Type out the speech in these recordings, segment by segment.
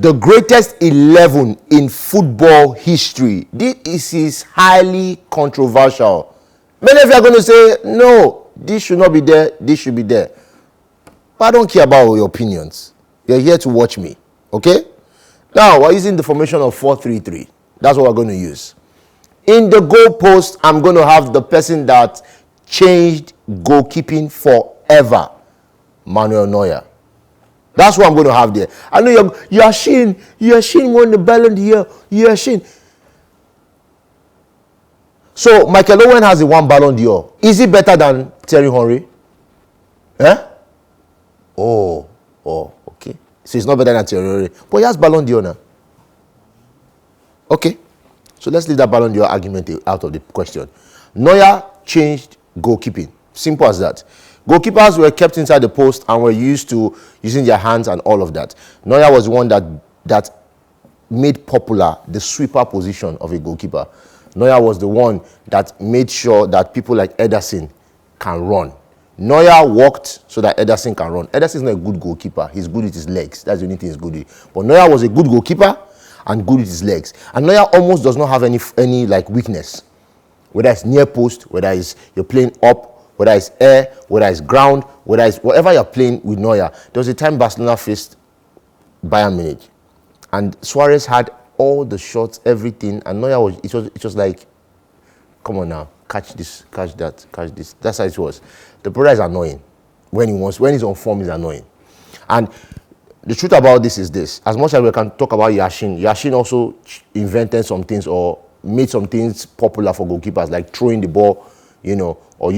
the greatest 11 in football history. This is highly controversial. Many of you are going to say, no, this should not be there, this should be there. But I don't care about your opinions. You're here to watch me, okay? Now, we're using the formation of 4-3-3. That's what we're going to use. In the goal post, I'm going to have the person that changed goalkeeping forever, Manuel Neuer. That's what I'm going to have there. I know Yashin won the Ballon d'Or. Yashin. So, Michael Owen has the one Ballon d'Or. Is he better than Thierry Henry? Eh? Oh, okay. So, he's not better than Thierry Henry. But he has Ballon d'Or now. Okay. So, let's leave that Ballon d'Or argument out of the question. Neuer changed goalkeeping. Simple as that. Goalkeepers were kept inside the post and were used to using their hands and all of that. Neuer was the one that made popular the sweeper position of a goalkeeper. Neuer was the one that made sure that people like Ederson can run. Neuer walked so that Ederson can run. Ederson is not a good goalkeeper. He's good with his legs. That's the only thing he's good with. But Neuer was a good goalkeeper and good with his legs. And Neuer almost does not have any like weakness. Whether it's near post, whether it's you're playing up, whether it's air, whether it's ground, whether it's whatever you're playing with Neuer. There was a time Barcelona faced Bayern Munich, and Suarez had all the shots, everything, and Neuer was it was like, come on now, catch this, catch that, catch this. That's how it was. The brother is annoying. When he's on form, he's annoying. And the truth about this is this: as much as we can talk about Yashin also invented some things or made some things popular for goalkeepers, like throwing the ball, you know, or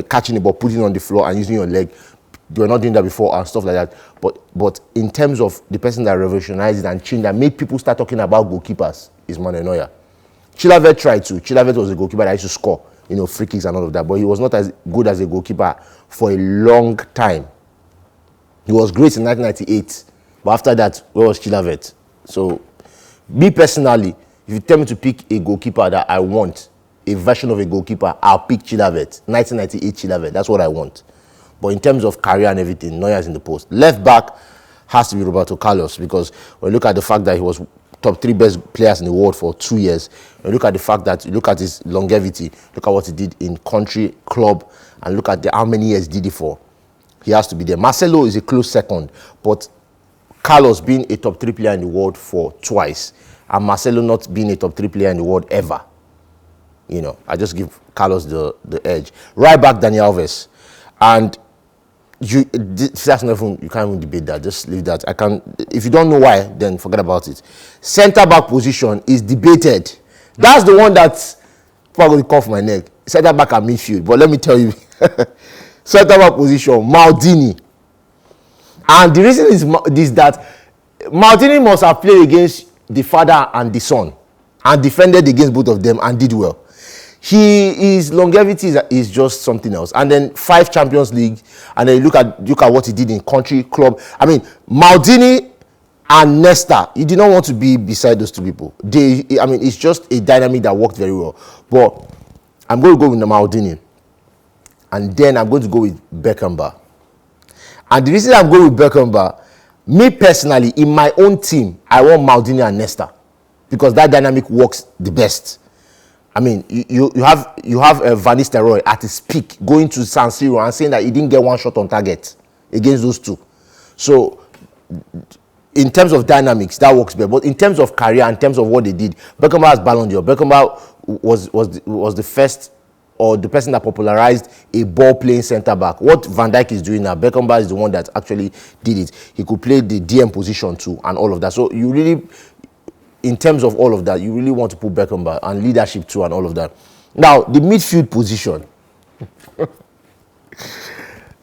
catching the ball, putting it on the floor and using your leg. They were not doing that before and stuff like that. But in terms of the person that revolutionized it and changed that, made people start talking about goalkeepers, is Manuel Neuer. Chilavert tried to. Chilavert was a goalkeeper that used to score, you know, free kicks and all of that. But he was not as good as a goalkeeper for a long time. He was great in 1998. But after that, where was Chilavert? So, me personally, if you tell me to pick a goalkeeper that I want, a version of a goalkeeper, I'll pick Chilavert. 1998 Chilavert. That's what I want. But in terms of career and everything, Neuer is in the post. Left back has to be Roberto Carlos, because when you look at the fact that he was top 3 best players in the world for 2 years, when you look at the fact that, you look at his longevity, look at what he did in country, club, and look at how many years did he for, he has to be there. Marcelo is a close second, but Carlos being a top 3 player in the world for twice, and Marcelo not being a top 3 player in the world ever, you know, I just give Carlos the edge. Right back, Dani Alves. And that's nothing, you can't even debate that. Just leave that. If you don't know why, then forget about it. Center back position is debated. That's the one that's probably cough my neck. Center back and midfield. But let me tell you, center back position, Maldini. And the reason is that Maldini must have played against the father and the son and defended against both of them and did well. His longevity is just something else. And then 5 Champions League, and then look at what he did in country, club. I mean, Maldini and Nesta, you did not want to be beside those two people. It's just a dynamic that worked very well. But I'm going to go with Maldini, and then I'm going to go with Beckenbauer. And the reason I'm going with Beckenbauer, me personally, in my own team, I want Maldini and Nesta, because that dynamic works the best. I mean, you have Van Nistelrooy at his peak going to San Siro and saying that he didn't get one shot on target against those two. So, in terms of dynamics, that works better. But in terms of career, in terms of what they did, Beckenbauer has Ballon d'Or. Beckenbauer was the first, or the person that popularized a ball-playing centre-back. What Van Dijk is doing now, Beckenbauer is the one that actually did it. He could play the DM position too and all of that. So, you really, in terms of all of that, you really want to put Beckenbauer and leadership too and all of that. Now, the midfield position.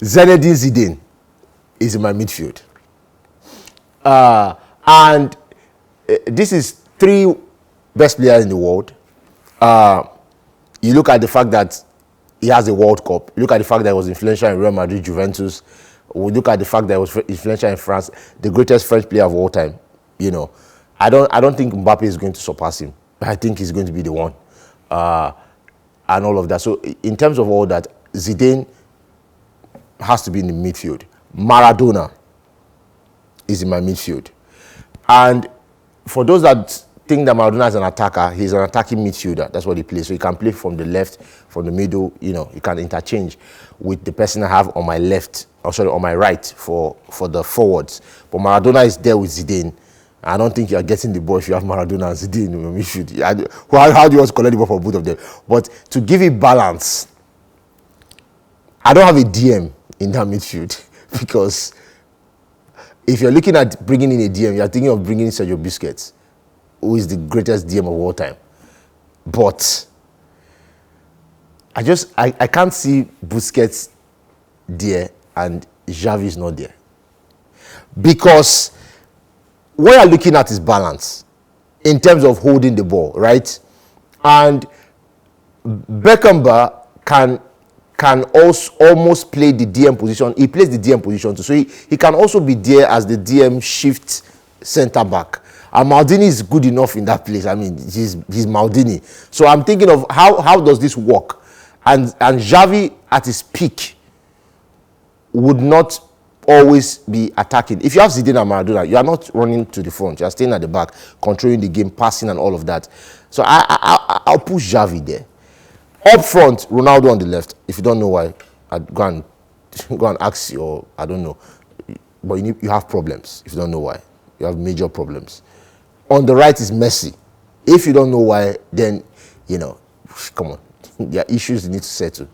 Zinedine Zidane is in my midfield. And this is 3 best players in the world. You look at the fact that he has a World Cup. You look at the fact that he was influential in Real Madrid, Juventus. We look at the fact that he was influential in France, the greatest French player of all time. You know, I don't think Mbappe is going to surpass him. I think he's going to be the one, and all of that. So in terms of all that, Zidane has to be in the midfield. Maradona is in my midfield. And for those that think that Maradona is an attacker, he's an attacking midfielder. That's what he plays. So he can play from the left, from the middle. You know, you can interchange with the person I have on my left, or sorry, on my right for the forwards. But Maradona is there with Zidane. I don't think you're getting the ball if you have Maradona and Zidane in your midfield. How do you want to collect the ball for both of them? But to give it balance, I don't have a DM in that midfield because if you're looking at bringing in a DM, you're thinking of bringing in Sergio Busquets, who is the greatest DM of all time. But I can't see Busquets there and Xavi is not there. Because what you're looking at is balance in terms of holding the ball, right? And Beckenbauer can also almost play the DM position. He plays the DM position too. So he can also be there as the DM shift center back. And Maldini is good enough in that place. I mean, he's Maldini. So I'm thinking of how does this work? And Xavi at his peak would not always be attacking. If you have Zidane and Maradona, you are not running to the front. You are staying at the back, controlling the game, passing and all of that. So I'll push Xavi there. Up front, Ronaldo on the left. If you don't know why, I'd go and ask your, I don't know. But you have problems if you don't know why. You have major problems. On the right is Messi. If you don't know why, then, you know, come on. There are issues you need to settle.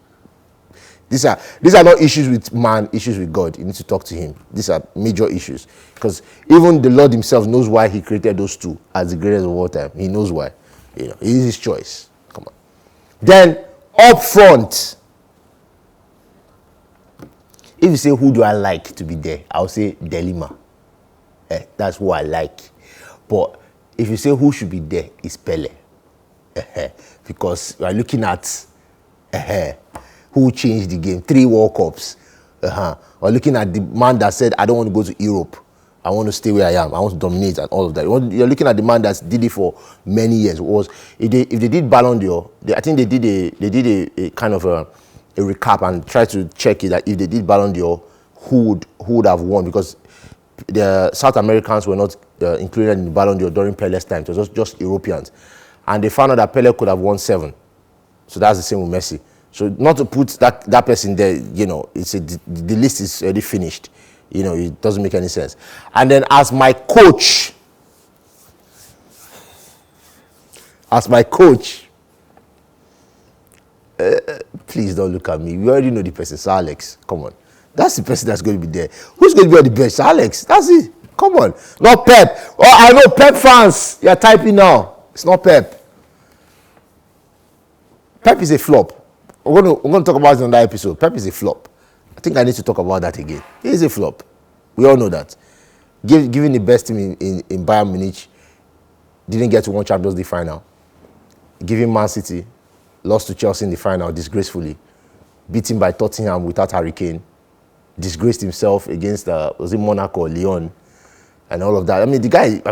These are not issues with man, issues with God. You need to talk to him. These are major issues. Because even the Lord himself knows why he created those two as the greatest of all time. He knows why. You know, it is his choice. Come on. Then, up front, if you say, who do I like to be there? I'll say Delima. That's who I like. But if you say who should be there, it's Pele. Because we are looking at who changed the game. 3 World Cups. We're looking at the man that said, I don't want to go to Europe. I want to stay where I am. I want to dominate and all of that. You're looking at the man that did it for many years. If they did Ballon d'Or, I think they did a kind of a recap and tried to check it that if they did Ballon d'Or, who would have won? Because the South Americans were not included in the Ballon d'Or during Pele's time. It was just Europeans. And they found out that Pele could have won 7. So that's the same with Messi. So not to put that person there, you know, the list is already finished. You know, it doesn't make any sense. And then as my coach, please don't look at me. We already know the person, Sir Alex. Come on. That's the person that's going to be there. Who's going to be on the bench? Sir Alex. That's it. Come on. Not Pep. Oh, I know Pep fans. You're typing now. It's not Pep. Pep is a flop. We're going to talk about it in that episode. Pep is a flop. I think I need to talk about that again. He is a flop. We all know that. Given the best team in Bayern Munich, didn't get to one Champions League final. Giving Man City, lost to Chelsea in the final disgracefully. Beaten by Tottenham without Harry Kane. Disgraced himself against, was it Monaco or Lyon? And all of that. I mean, the guy,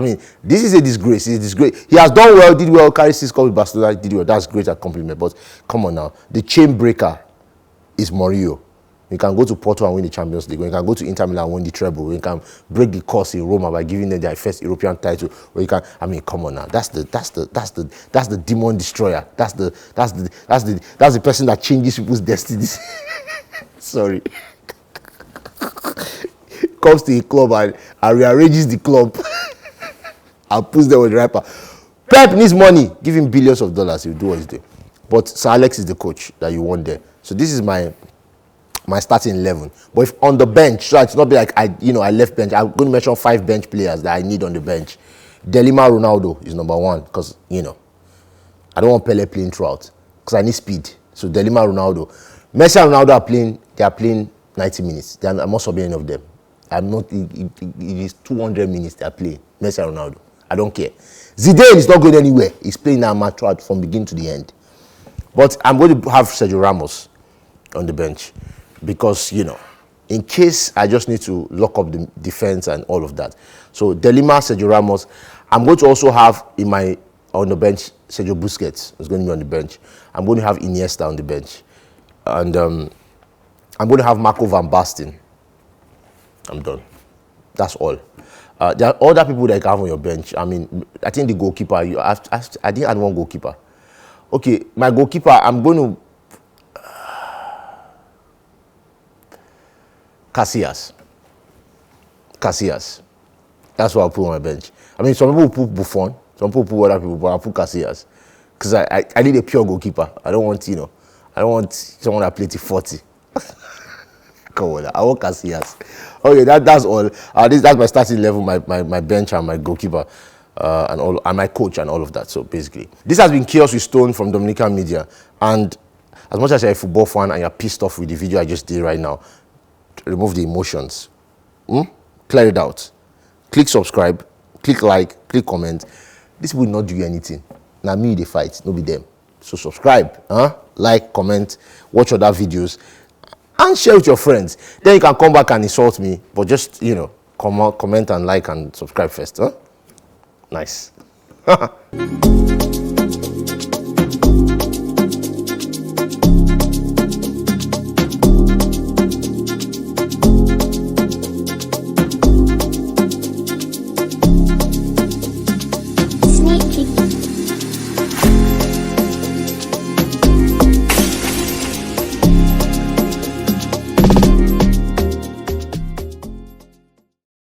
this is a disgrace. It's a disgrace. He has done well, did well, carried 6 cups with Barcelona, did well. That's great, a compliment. But come on now. The chain breaker is Mourinho. You can go to Porto and win the Champions League. You can go to Inter Milan and win the treble. You can break the curse in Roma by giving them their first European title. Or you can, come on now. That's the demon destroyer. That's the person that changes people's destinies. Sorry. Comes to a club and rearranges the club and puts them on the right path. Pep needs money. Give him billions of dollars. He'll do what he's doing. But Sir Alex is the coach that you want there. So this is my starting 11. But if on the bench, so it's not be like I left bench. I'm going to mention 5 bench players that I need on the bench. Delima Ronaldo is number 1 because I don't want Pele playing throughout because I need speed. So Delima Ronaldo, Messi and Ronaldo are playing 90 minutes. I'm not subbing any of them. I'm not. It is 200 minutes they are playing. Messi and Ronaldo. I don't care. Zidane is not going anywhere. He's playing that match from beginning to the end. But I'm going to have Sergio Ramos on the bench because in case I just need to lock up the defense and all of that. So Delima, Sergio Ramos. I'm going to also have on the bench Sergio Busquets is going to be on the bench. I'm going to have Iniesta on the bench, and I'm going to have Marco van Basten. I'm done. That's all. There are other people that you can have on your bench. I mean, I think the goalkeeper, I didn't add one goalkeeper. Okay, my goalkeeper, I'm going to Casillas. That's what I'll put on my bench. I mean, some people put Buffon, some people put other people, but I'll put Casillas. Because I need a pure goalkeeper. I don't want, I don't want someone that plays to 40. Come on, I want Casillas. Okay, that's all. That's my starting level, my bench and my goalkeeper, and my coach and all of that. So basically, this has been Chaos with Stone from Dominican Media. And as much as you're a football fan and you're pissed off with the video I just did right now, remove the emotions. Clear it out. Click subscribe, click like, click comment. This will not do you anything. Now me they fight, no be them. So subscribe, like, comment, watch other videos, and share with your friends. Then you can come back and insult me, but just comment and like and subscribe first. Nice.